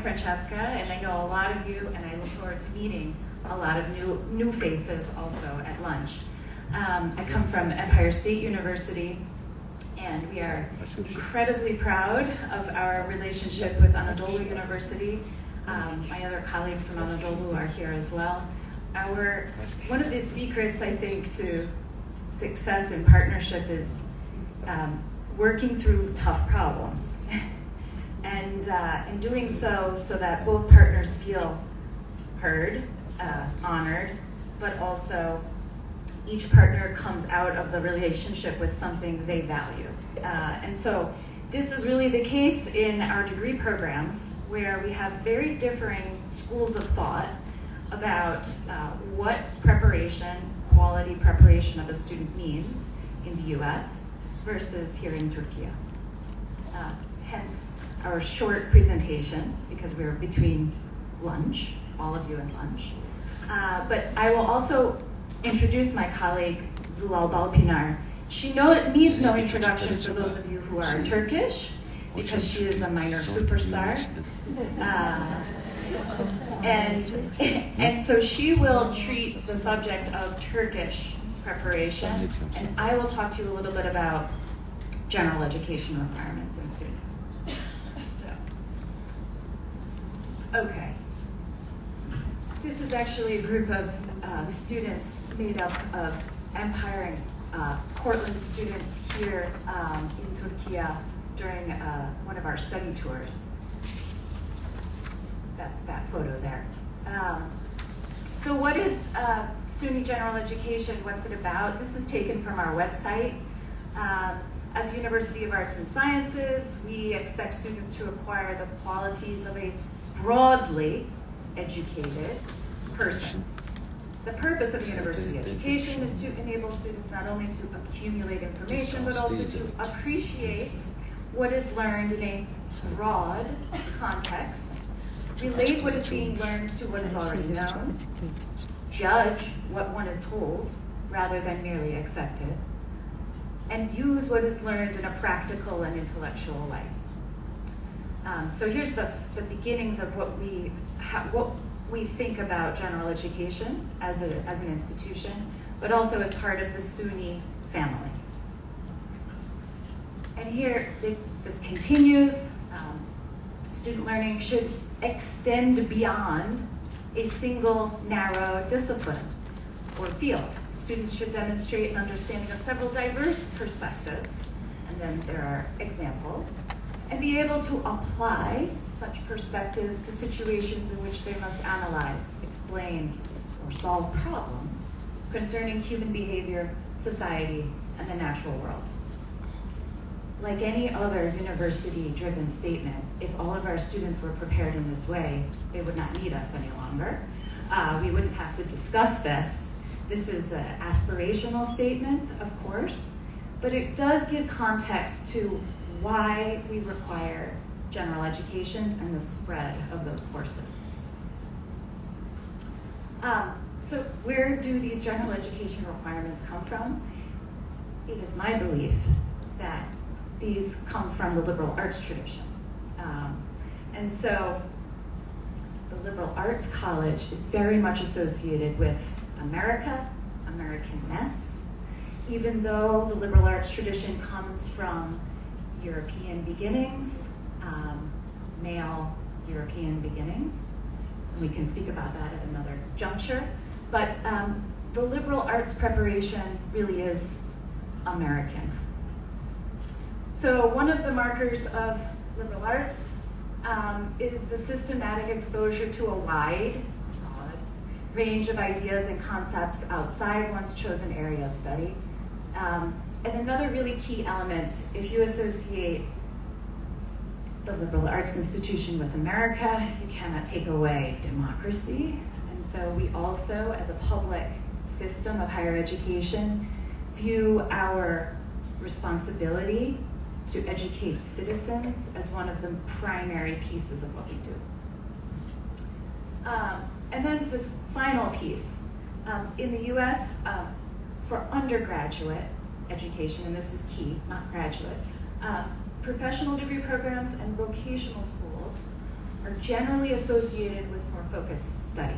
Francesca, and I know a lot of you, and I look forward to meeting a lot of new faces also at lunch. I come from Empire State University, and we are incredibly proud of our relationship with Anadolu University. My other colleagues from Anadolu are here as well. One of the secrets, I think, to success in partnership is working through tough problems. And in doing so that both partners feel heard, honored, but also each partner comes out of the relationship with something they value. And so this is really the case in our degree programs, where we have very differing schools of thought about what quality preparation of a student means in the US versus here in Turkey. Hence our short presentation, because we're between lunch, all of you in lunch. But I will also introduce my colleague, Zulal Balpinar. She needs no introduction for those of you who are Turkish, because she is a minor superstar. And so she will treat the subject of Turkish preparation, and I will talk to you a little bit about general education requirements in Suny. Okay. This is actually a group of students made up of Empire and Portland students here in Turkey during one of our study tours. That photo there. So what is SUNY General Education? What's it about? This is taken from our website. As University of Arts and Sciences, we expect students to acquire the qualities of a broadly educated person. The purpose of university education is to enable students not only to accumulate information, but also to appreciate what is learned in a broad context, relate what is being learned to what is already known, judge what one is told rather than merely accept it, and use what is learned in a practical and intellectual way. So here's the beginnings of what we think about general education as an institution, but also as part of the SUNY family. And here, this continues. Student learning should extend beyond a single narrow discipline or field. Students should demonstrate an understanding of several diverse perspectives, and then there are examples, and be able to apply such perspectives to situations in which they must analyze, explain, or solve problems concerning human behavior, society, and the natural world. Like any other university-driven statement, if all of our students were prepared in this way, they would not need us any longer. We wouldn't have to discuss this. This is an aspirational statement, of course, but it does give context to why we require general educations and the spread of those courses. So where do these general education requirements come from? It is my belief that these come from the liberal arts tradition. And so the liberal arts college is very much associated with America, Americanness, even though the liberal arts tradition comes from European beginnings, male European beginnings. We can speak about that at another juncture. But the liberal arts preparation really is American. So one of the markers of liberal arts is the systematic exposure to a wide, broad range of ideas and concepts outside one's chosen area of study. And another really key element, if you associate the liberal arts institution with America, you cannot take away democracy. And so we also, as a public system of higher education, view our responsibility to educate citizens as one of the primary pieces of what we do. And then this final piece. In the US, for undergraduate education, and this is key, not graduate, professional degree programs and vocational schools are generally associated with more focused study.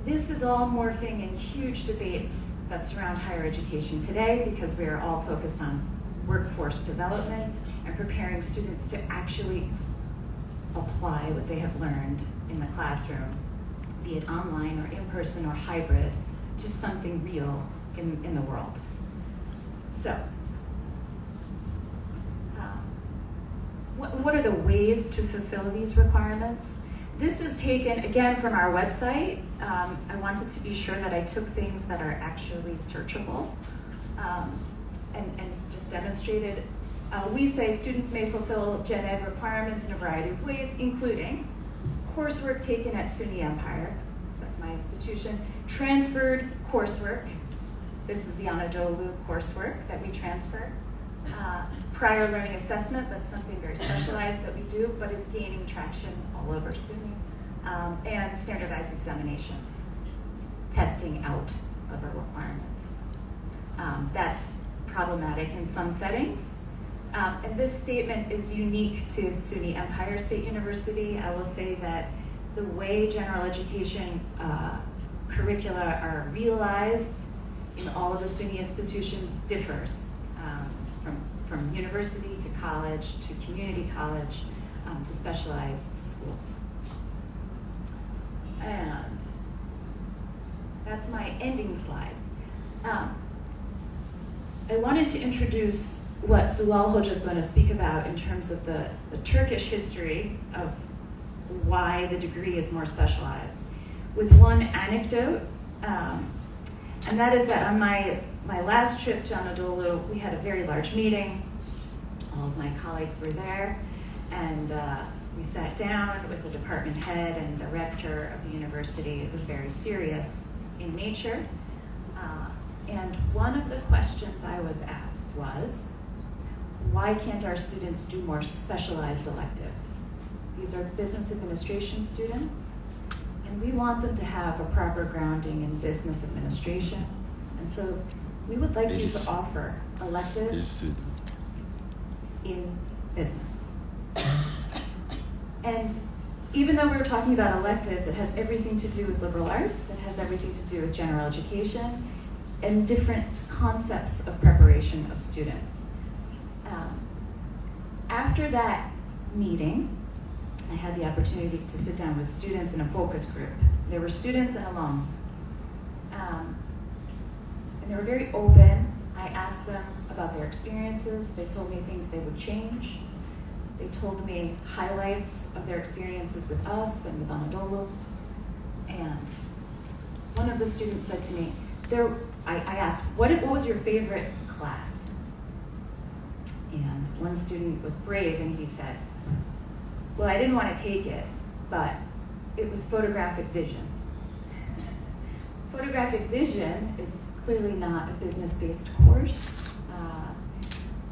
This is all morphing in huge debates that surround higher education today because we are all focused on workforce development and preparing students to actually apply what they have learned in the classroom, be it online or in person or hybrid, to something real in the world. So, what are the ways to fulfill these requirements? This is taken, again, from our website. I wanted to be sure that I took things that are actually searchable and just demonstrated. We say students may fulfill gen ed requirements in a variety of ways, including coursework taken at SUNY Empire, that's my institution, transferred coursework. This is the Anadolu coursework that we transfer. Prior learning assessment, that's something very specialized that we do, but it's gaining traction all over SUNY. And standardized examinations, testing out of a requirement. That's problematic in some settings. And this statement is unique to SUNY Empire State University. I will say that the way general education curricula are realized in all of the SUNY institutions differs from university to college to community college to specialized schools. And that's my ending slide. I wanted to introduce what Zulal Hoca is going to speak about in terms of the Turkish history of why the degree is more specialized, with one anecdote, and that is that on my last trip to Anadolu, we had a very large meeting. All of my colleagues were there, and we sat down with the department head and the rector of the university. It was very serious in nature. And one of the questions I was asked was, why can't our students do more specialized electives? These are business administration students, and we want them to have a proper grounding in business administration. And so we would like you to offer electives in business. And even though we're talking about electives, it has everything to do with liberal arts, it has everything to do with general education, and different concepts of preparation of students. After that meeting, I had the opportunity to sit down with students in a focus group. There were students and alums. And they were very open. I asked them about their experiences. They told me things they would change. They told me highlights of their experiences with us and with Anadolu. And one of the students said to me, I asked, what was your favorite class? And one student was brave and he said, well, I didn't want to take it, but it was photographic vision. Photographic vision is clearly not a business-based course.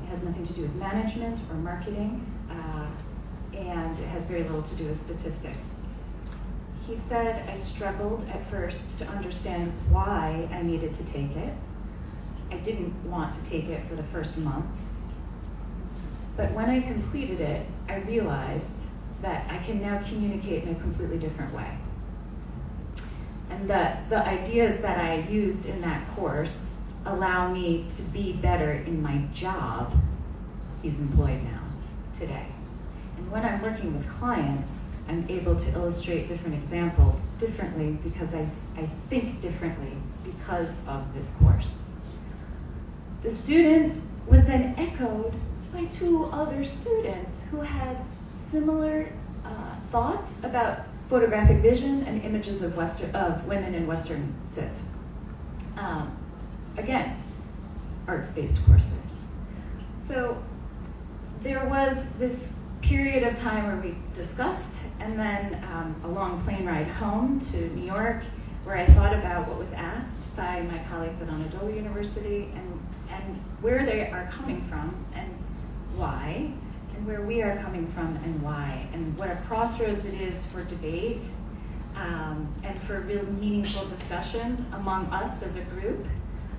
It has nothing to do with management or marketing, and it has very little to do with statistics. He said, I struggled at first to understand why I needed to take it. I didn't want to take it for the first month. But when I completed it, I realized that I can now communicate in a completely different way. And that the ideas that I used in that course allow me to be better in my job. He's employed now, today. And when I'm working with clients, I'm able to illustrate different examples differently because I think differently because of this course. The student was then echoed by two other students who had similar thoughts about photographic vision and images of women in Western Civ. Again, arts-based courses. So there was this period of time where we discussed, and then a long plane ride home to New York, where I thought about what was asked by my colleagues at Anadolu University and where they are coming from and why, and where we are coming from and why, and what a crossroads it is for debate and for real meaningful discussion among us as a group.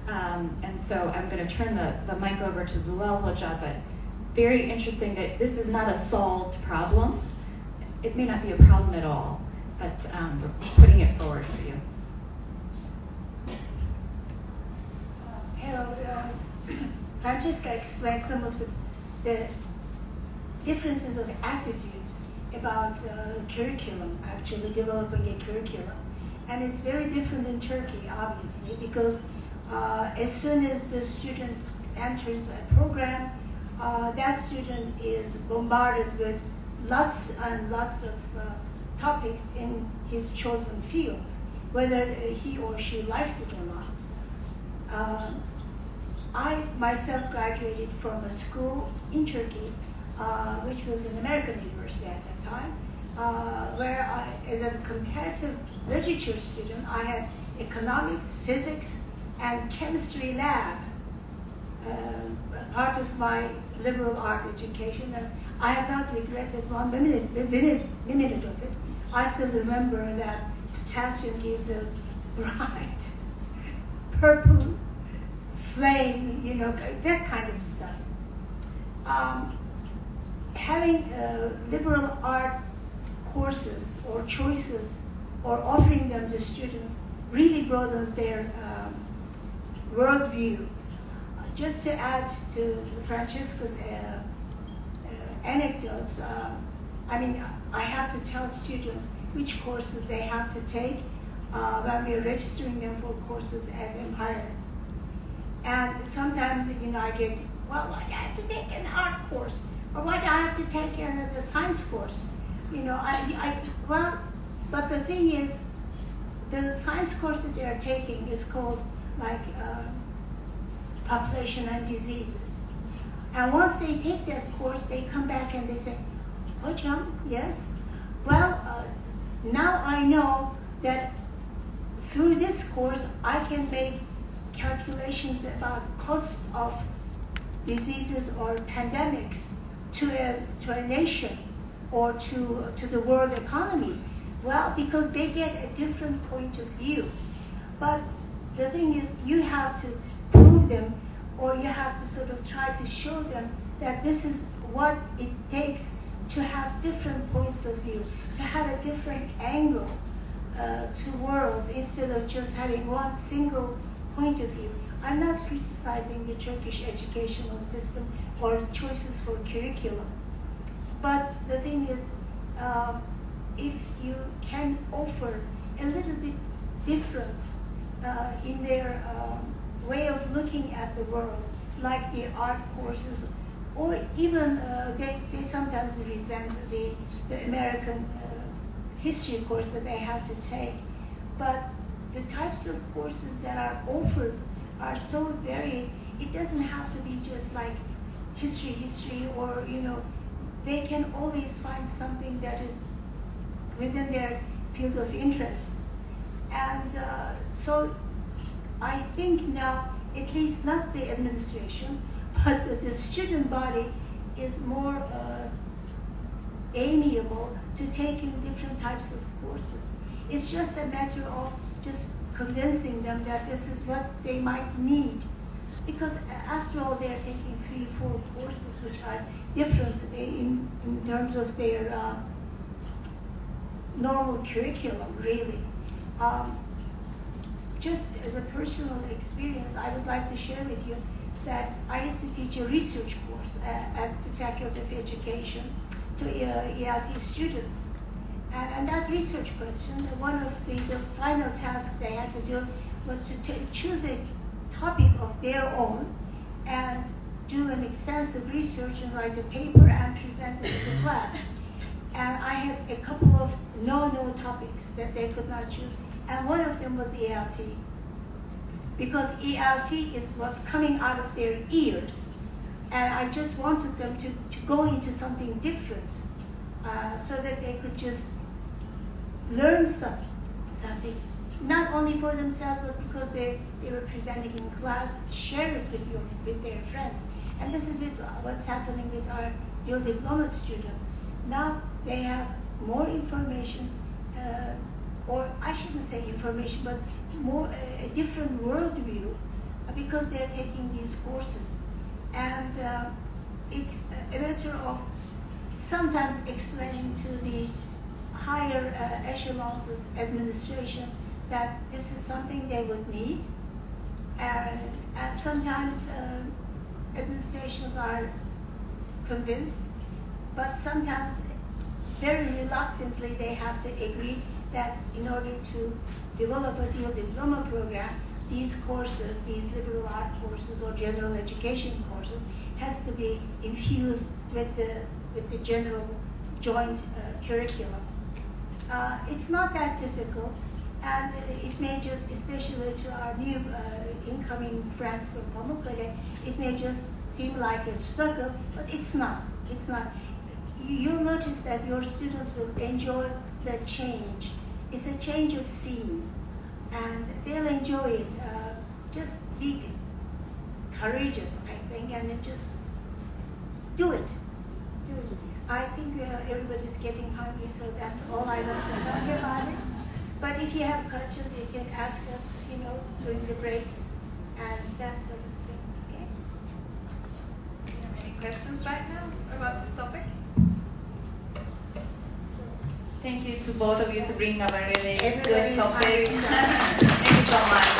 And so I'm going to turn the mic over to Zulal Hoca, but very interesting that this is not a solved problem. it may not be a problem at all, but we're putting it forward for you. Hello, Francesca explained some of the differences of attitude about curriculum, actually developing a curriculum. And it's very different in Turkey, obviously, because as soon as the student enters a program, that student is bombarded with lots and lots of topics in his chosen field, whether he or she likes it or not. I myself graduated from a school in Turkey, which was an American university at that time, where as a comparative literature student, I had economics, physics, and chemistry lab, part of my liberal art education, and I have not regretted one minute of it. I still remember that potassium gives a bright purple flame, you know, that kind of stuff. Having liberal art courses or choices or offering them to students really broadens their worldview. Just to add to Francesca's anecdotes, I mean, I have to tell students which courses they have to take when we are registering them for courses at Empire. And sometimes, you know, I get, well, I have to take an art course, or why do I have to take the science course? You know, well, but the thing is, the science course that they are taking is called like population and diseases. And once they take that course, they come back and they say, Hocam, yes, well, now I know that through this course, I can make calculations about cost of diseases or pandemics to a nation or to the world economy. Well, because they get a different point of view. But the thing is, you have to prove them, or you have to sort of try to show them that this is what it takes to have different points of view, to have a different angle to world instead of just having one single point of view. I'm not criticizing the Turkish educational system or choices for curriculum, but the thing is, if you can offer a little bit difference in their way of looking at the world, like the art courses, or even they sometimes resent the American history course that they have to take. But the types of courses that are offered are so varied. It doesn't have to be just like history, or, you know, they can always find something that is within their field of interest. And so I think now, at least not the administration, but the student body is more amiable to taking different types of courses. It's just a matter of just convincing them that this is what they might need. Because after all, they're taking 3-4 courses which are different in terms of their normal curriculum, really. Just as a personal experience, I would like to share with you that I used to teach a research course at the Faculty of Education to ELT students. And that research question, one of the final tasks they had to do was to choose a topic of their own and do an extensive research and write a paper and present it to the class. And I had a couple of no topics that they could not choose, and one of them was ELT. Because ELT is what's coming out of their ears. And I just wanted them to go into something different so that they could just learn something, not only for themselves, but because they were presenting in class, share it with their friends. And this is what's happening with our dual diploma students. Now they have more information, or I shouldn't say information, but more a different worldview because they're taking these courses. And it's a matter of sometimes explaining to the higher echelons of administration that this is something they would need. And sometimes administrations are convinced, but sometimes very reluctantly they have to agree that in order to develop a dual diploma program, these courses, these liberal art courses or general education courses, has to be infused with the general joint curriculum. It's not that difficult, and it may just, especially to our new incoming friends from Pamukkale, it may just seem like a struggle, but it's not. It's not. You'll notice that your students will enjoy the change. It's a change of scene, and they'll enjoy it. Just be courageous, I think, and then just do it. Do it. I think everybody's getting hungry, so that's all I want to talk about it. But if you have questions, you can ask us, during the breaks and that sort of thing. Okay? Do you have any questions right now about this topic? Thank you to both of you to bring up a really Everybody's good topic. hungry. Thank you so much.